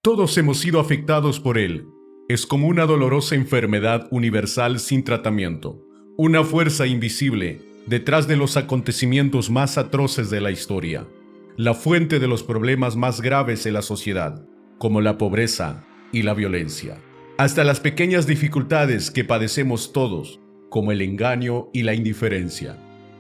Todos hemos sido afectados por él. Es como una dolorosa enfermedad universal sin tratamiento, una fuerza invisible detrás de los acontecimientos más atroces de la historia, la fuente de los problemas más graves de la sociedad, como la pobreza y la violencia, hasta las pequeñas dificultades que padecemos todos, como el engaño y la indiferencia.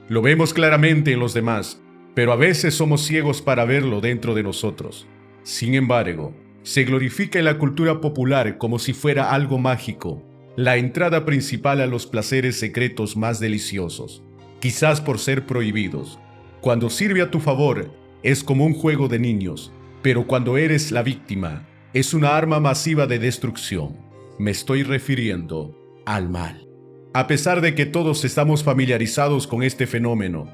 Lo vemos claramente en los demás, pero a veces somos ciegos para verlo dentro de nosotros. Sin embargo, se glorifica en la cultura popular como si fuera algo mágico, la entrada principal a los placeres secretos más deliciosos, quizás por ser prohibidos. Cuando sirve a tu favor, es como un juego de niños, pero cuando eres la víctima, es una arma masiva de destrucción. Me estoy refiriendo al mal. A pesar de que todos estamos familiarizados con este fenómeno,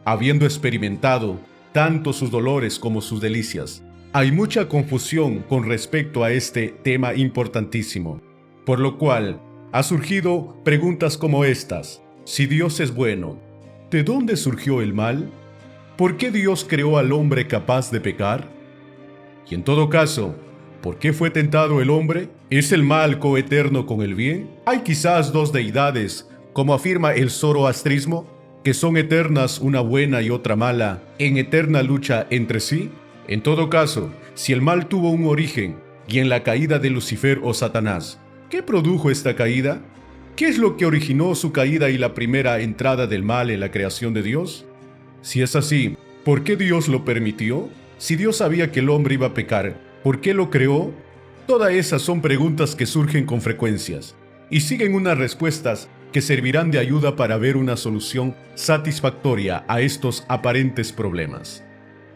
habiendo experimentado tanto sus dolores como sus delicias, hay mucha confusión con respecto a este tema importantísimo, por lo cual ha surgido preguntas como estas. Si Dios es bueno, ¿de dónde surgió el mal? ¿Por qué Dios creó al hombre capaz de pecar? Y en todo caso, ¿por qué fue tentado el hombre? ¿Es el mal coeterno con el bien? ¿Hay quizás dos deidades, como afirma el zoroastrismo, que son eternas, una buena y otra mala, en eterna lucha entre sí? En todo caso, si el mal tuvo un origen, y en la caída de Lucifer o Satanás, ¿qué produjo esta caída? ¿Qué es lo que originó su caída y la primera entrada del mal en la creación de Dios? Si es así, ¿por qué Dios lo permitió? Si Dios sabía que el hombre iba a pecar, ¿por qué lo creó? Todas esas son preguntas que surgen con frecuencias, y siguen unas respuestas que servirán de ayuda para ver una solución satisfactoria a estos aparentes problemas.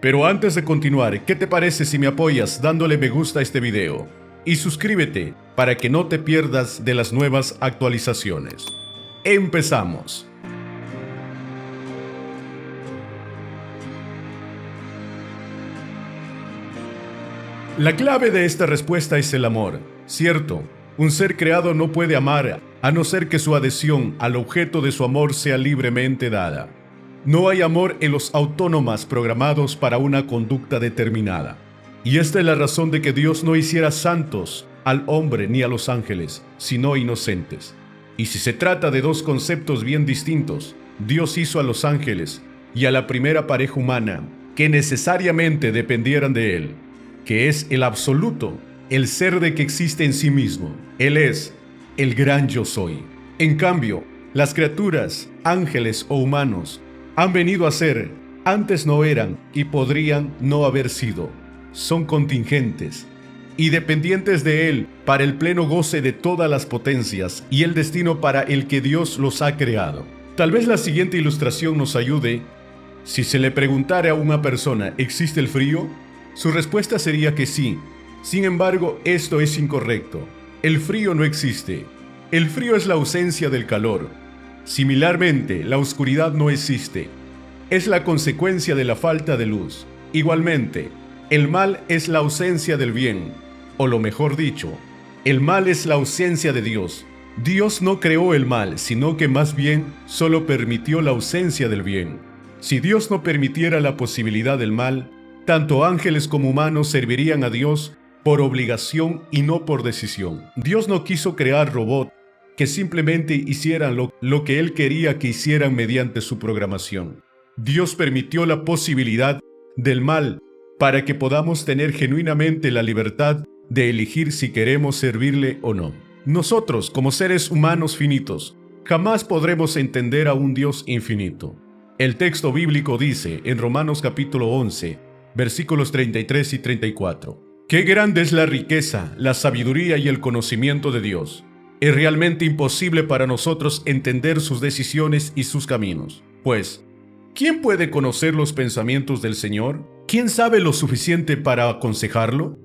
Pero antes de continuar, ¿qué te parece si me apoyas dándole me gusta a este video? Y suscríbete para que no te pierdas de las nuevas actualizaciones. ¡Empezamos! La clave de esta respuesta es el amor, ¿cierto? Un ser creado no puede amar a no ser que su adhesión al objeto de su amor sea libremente dada. No hay amor en los autómatas programados para una conducta determinada. Y esta es la razón de que Dios no hiciera santos al hombre ni a los ángeles, sino inocentes. Y si se trata de dos conceptos bien distintos, Dios hizo a los ángeles y a la primera pareja humana que necesariamente dependieran de Él, que es el absoluto, el ser de que existe en sí mismo. Él es el gran yo soy. En cambio, las criaturas, ángeles o humanos, han venido a ser, antes no eran y podrían no haber sido. Son contingentes y dependientes de Él para el pleno goce de todas las potencias y el destino para el que Dios los ha creado. Tal vez la siguiente ilustración nos ayude. Si se le preguntara a una persona, ¿existe el frío? Su respuesta sería que sí. Sin embargo, esto es incorrecto. El frío no existe. El frío es la ausencia del calor. Similarmente, la oscuridad no existe. Es la consecuencia de la falta de luz. Igualmente, el mal es la ausencia del bien. O lo mejor dicho, el mal es la ausencia de Dios. Dios no creó el mal, sino que más bien solo permitió la ausencia del bien. Si Dios no permitiera la posibilidad del mal, tanto ángeles como humanos servirían a Dios por obligación y no por decisión. Dios no quiso crear robots que simplemente hicieran lo que Él quería que hicieran mediante su programación. Dios permitió la posibilidad del mal para que podamos tener genuinamente la libertad de elegir si queremos servirle o no. Nosotros, como seres humanos finitos, jamás podremos entender a un Dios infinito. El texto bíblico dice en Romanos capítulo 11, versículos 33 y 34, «Qué grande es la riqueza, la sabiduría y el conocimiento de Dios. Es realmente imposible para nosotros entender sus decisiones y sus caminos. Pues, ¿quién puede conocer los pensamientos del Señor? ¿Quién sabe lo suficiente para aconsejarlo?»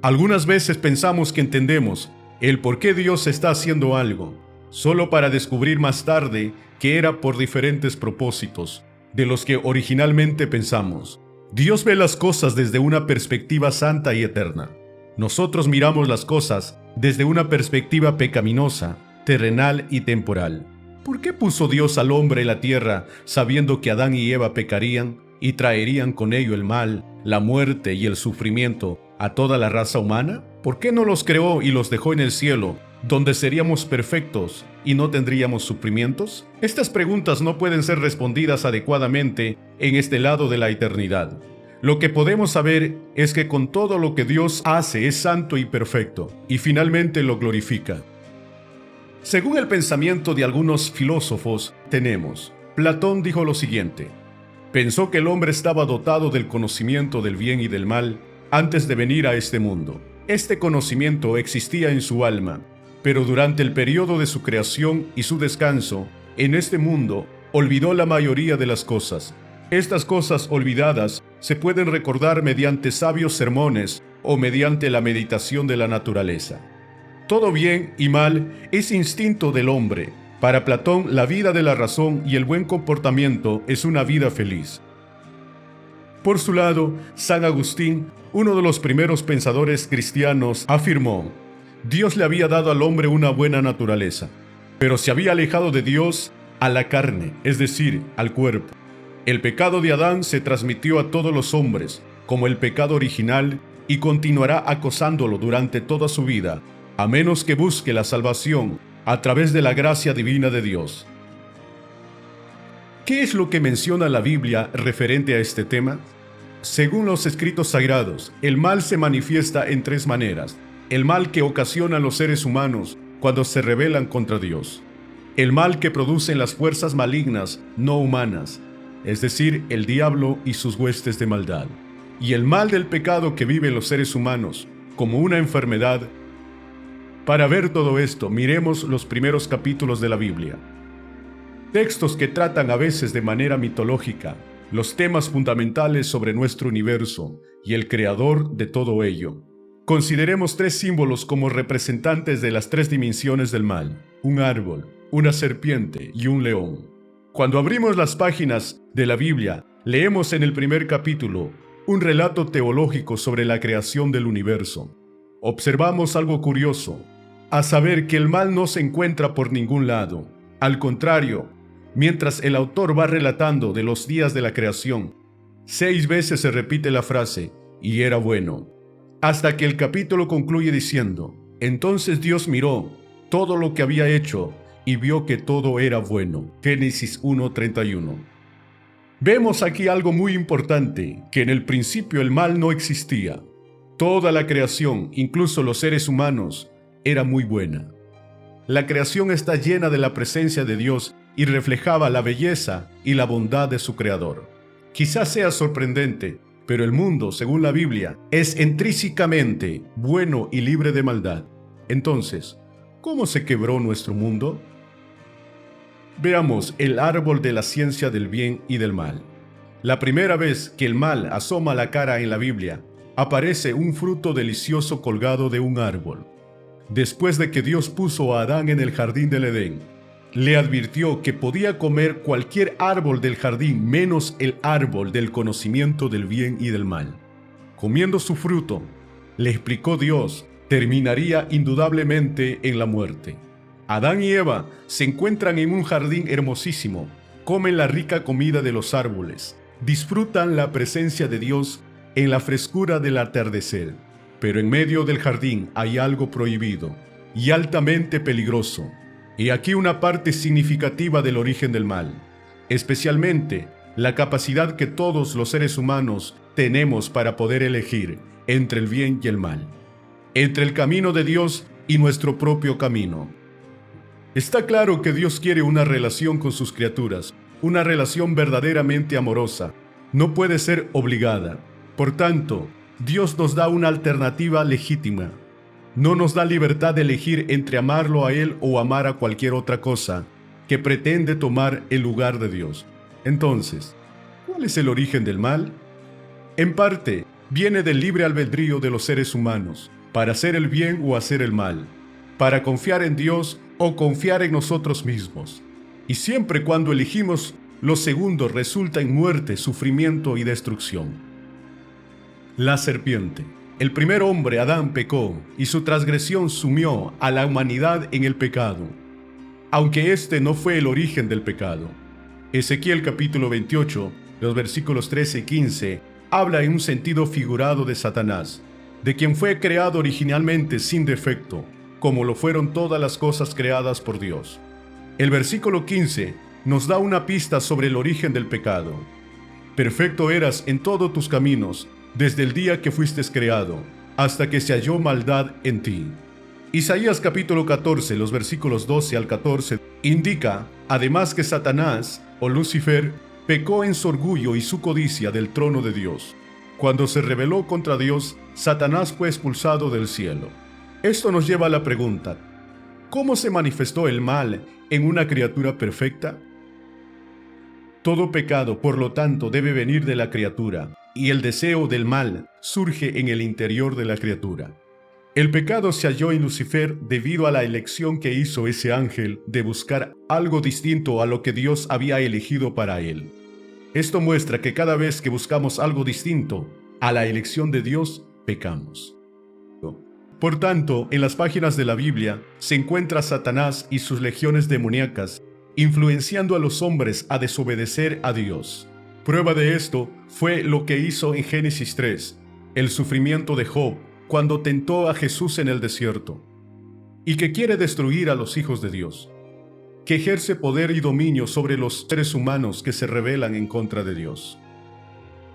Algunas veces pensamos que entendemos el por qué Dios está haciendo algo, solo para descubrir más tarde que era por diferentes propósitos de los que originalmente pensamos. Dios ve las cosas desde una perspectiva santa y eterna. Nosotros miramos las cosas desde una perspectiva pecaminosa, terrenal y temporal. ¿Por qué puso Dios al hombre en la tierra sabiendo que Adán y Eva pecarían y traerían con ello el mal, la muerte y el sufrimiento a toda la raza humana? ¿Por qué no los creó y los dejó en el cielo, donde seríamos perfectos y no tendríamos sufrimientos? Estas preguntas no pueden ser respondidas adecuadamente en este lado de la eternidad. Lo que podemos saber es que con todo lo que Dios hace es santo y perfecto, y finalmente lo glorifica. Según el pensamiento de algunos filósofos, Platón dijo lo siguiente: pensó que el hombre estaba dotado del conocimiento del bien y del mal antes de venir a este mundo. Este conocimiento existía en su alma, pero durante el periodo de su creación y su descanso en este mundo, olvidó la mayoría de las cosas. Estas cosas olvidadas se pueden recordar mediante sabios sermones o mediante la meditación de la naturaleza. Todo bien y mal es instinto del hombre. Para Platón, la vida de la razón y el buen comportamiento es una vida feliz. Por su lado, San Agustín, uno de los primeros pensadores cristianos, afirmó: Dios le había dado al hombre una buena naturaleza, pero se había alejado de Dios a la carne, es decir, al cuerpo. El pecado de Adán se transmitió a todos los hombres como el pecado original y continuará acosándolo durante toda su vida, a menos que busque la salvación a través de la gracia divina de Dios. ¿Qué es lo que menciona la Biblia referente a este tema? Según los escritos sagrados, el mal se manifiesta en tres maneras. El mal que ocasionan los seres humanos cuando se rebelan contra Dios. El mal que producen las fuerzas malignas no humanas, es decir, el diablo y sus huestes de maldad. Y el mal del pecado que viven los seres humanos como una enfermedad. Para ver todo esto, miremos los primeros capítulos de la Biblia. Textos que tratan a veces de manera mitológica los temas fundamentales sobre nuestro universo y el creador de todo ello. Consideremos tres símbolos como representantes de las tres dimensiones del mal: un árbol, una serpiente y un león. Cuando abrimos las páginas de la Biblia, leemos en el primer capítulo un relato teológico sobre la creación del universo. Observamos algo curioso, a saber que el mal no se encuentra por ningún lado. Al contrario, mientras el autor va relatando de los días de la creación, 6 veces se repite la frase: y era bueno, hasta que el capítulo concluye diciendo: entonces Dios miró todo lo que había hecho y vio que todo era bueno. Génesis 1:31. Vemos aquí algo muy importante, que en el principio el mal no existía. Toda la creación, incluso los seres humanos, era muy buena. La creación está llena de la presencia de Dios y reflejaba la belleza y la bondad de su Creador. Quizás sea sorprendente, pero el mundo, según la Biblia, es intrínsecamente bueno y libre de maldad. Entonces, ¿cómo se quebró nuestro mundo? Veamos el árbol de la ciencia del bien y del mal. La primera vez que el mal asoma la cara en la Biblia, aparece un fruto delicioso colgado de un árbol. Después de que Dios puso a Adán en el jardín del Edén, le advirtió que podía comer cualquier árbol del jardín menos el árbol del conocimiento del bien y del mal. Comiendo su fruto, le explicó Dios, terminaría indudablemente en la muerte. Adán y Eva se encuentran en un jardín hermosísimo, comen la rica comida de los árboles, disfrutan la presencia de Dios en la frescura del atardecer. Pero en medio del jardín hay algo prohibido y altamente peligroso. Y aquí una parte significativa del origen del mal, especialmente la capacidad que todos los seres humanos tenemos para poder elegir entre el bien y el mal, entre el camino de Dios y nuestro propio camino. Está claro que Dios quiere una relación con sus criaturas, una relación verdaderamente amorosa. No puede ser obligada. Por tanto, Dios nos da una alternativa legítima. No nos da libertad de elegir entre amarlo a Él o amar a cualquier otra cosa que pretende tomar el lugar de Dios. Entonces, ¿cuál es el origen del mal? En parte, viene del libre albedrío de los seres humanos, para hacer el bien o hacer el mal, para confiar en Dios o confiar en nosotros mismos. Y siempre cuando elegimos lo segundo resulta en muerte, sufrimiento y destrucción. La serpiente. El primer hombre, Adán, pecó y su transgresión sumió a la humanidad en el pecado, aunque este no fue el origen del pecado. Ezequiel capítulo 28 Los versículos 13 y 15 habla en un sentido figurado de Satanás, de quien fue creado originalmente sin defecto, como lo fueron todas las cosas creadas por Dios. El versículo 15 nos da una pista sobre el origen del pecado. Perfecto eras en todos tus caminos, desde el día que fuiste creado, hasta que se halló maldad en ti. Isaías capítulo 14, los versículos 12 al 14, indica, además, que Satanás, o Lucifer, pecó en su orgullo y su codicia del trono de Dios. Cuando se rebeló contra Dios, Satanás fue expulsado del cielo. Esto nos lleva a la pregunta: ¿cómo se manifestó el mal en una criatura perfecta? Todo pecado, por lo tanto, debe venir de la criatura, y el deseo del mal surge en el interior de la criatura. El pecado se halló en Lucifer debido a la elección que hizo ese ángel de buscar algo distinto a lo que Dios había elegido para él. Esto muestra que cada vez que buscamos algo distinto a la elección de Dios, pecamos. Por tanto, en las páginas de la Biblia se encuentra Satanás y sus legiones demoníacas influenciando a los hombres a desobedecer a Dios. Prueba de esto fue lo que hizo en Génesis 3, el sufrimiento de Job, cuando tentó a Jesús en el desierto, y que quiere destruir a los hijos de Dios, que ejerce poder y dominio sobre los seres humanos que se rebelan en contra de Dios.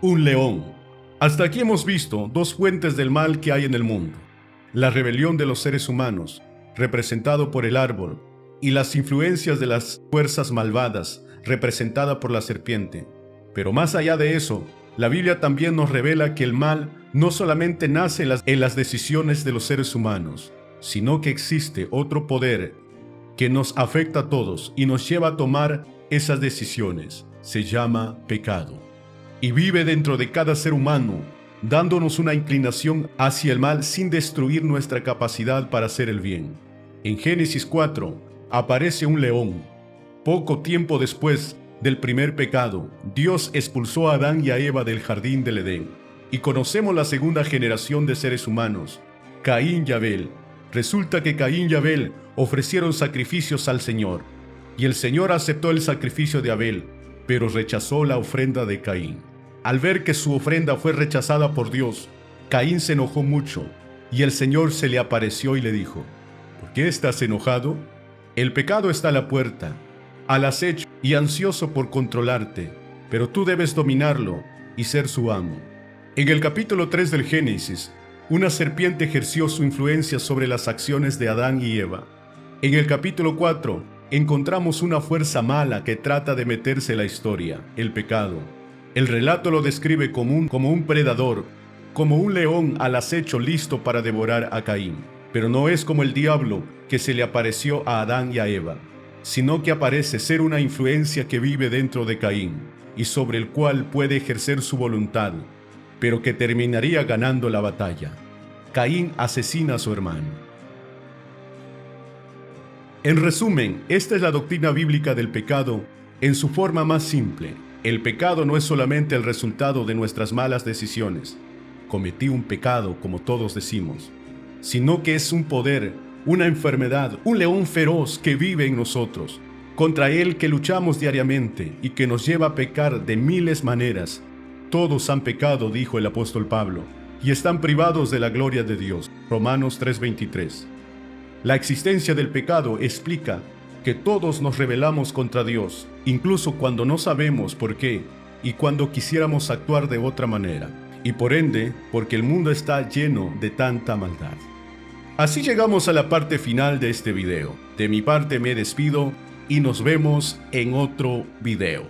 Un león. Hasta aquí hemos visto dos fuentes del mal que hay en el mundo: la rebelión de los seres humanos, representado por el árbol, y las influencias de las fuerzas malvadas, representada por la serpiente. Pero más allá de eso, la Biblia también nos revela que el mal no solamente nace en las decisiones de los seres humanos, sino que existe otro poder que nos afecta a todos y nos lleva a tomar esas decisiones. Se llama pecado. Y vive dentro de cada ser humano, dándonos una inclinación hacia el mal sin destruir nuestra capacidad para hacer el bien. En Génesis 4 aparece un león. Poco tiempo después del primer pecado, Dios expulsó a Adán y a Eva del jardín del Edén. Y conocemos la segunda generación de seres humanos, Caín y Abel. Resulta que Caín y Abel ofrecieron sacrificios al Señor, y el Señor aceptó el sacrificio de Abel, pero rechazó la ofrenda de Caín. Al ver que su ofrenda fue rechazada por Dios, Caín se enojó mucho, y el Señor se le apareció y le dijo: ¿por qué estás enojado? El pecado está a la puerta, al acecho y ansioso por controlarte, pero tú debes dominarlo y ser su amo. En el capítulo 3 del Génesis, una serpiente ejerció su influencia sobre las acciones de Adán y Eva. En el capítulo 4, encontramos una fuerza mala que trata de meterse en la historia, el pecado. El relato lo describe como un predador, como un león al acecho listo para devorar a Caín. Pero no es como el diablo que se le apareció a Adán y a Eva, sino que aparece ser una influencia que vive dentro de Caín y sobre el cual puede ejercer su voluntad, pero que terminaría ganando la batalla. Caín asesina a su hermano. En resumen, esta es la doctrina bíblica del pecado en su forma más simple. El pecado no es solamente el resultado de nuestras malas decisiones. Cometí un pecado, como todos decimos, sino que es un poder, una enfermedad, un león feroz que vive en nosotros, contra él que luchamos diariamente y que nos lleva a pecar de miles maneras. Todos han pecado, dijo el apóstol Pablo, y están privados de la gloria de Dios. Romanos 3:23. La existencia del pecado explica que todos nos rebelamos contra Dios, incluso cuando no sabemos por qué y cuando quisiéramos actuar de otra manera, y por ende, porque el mundo está lleno de tanta maldad. Así llegamos a la parte final de este video. De mi parte me despido y nos vemos en otro video.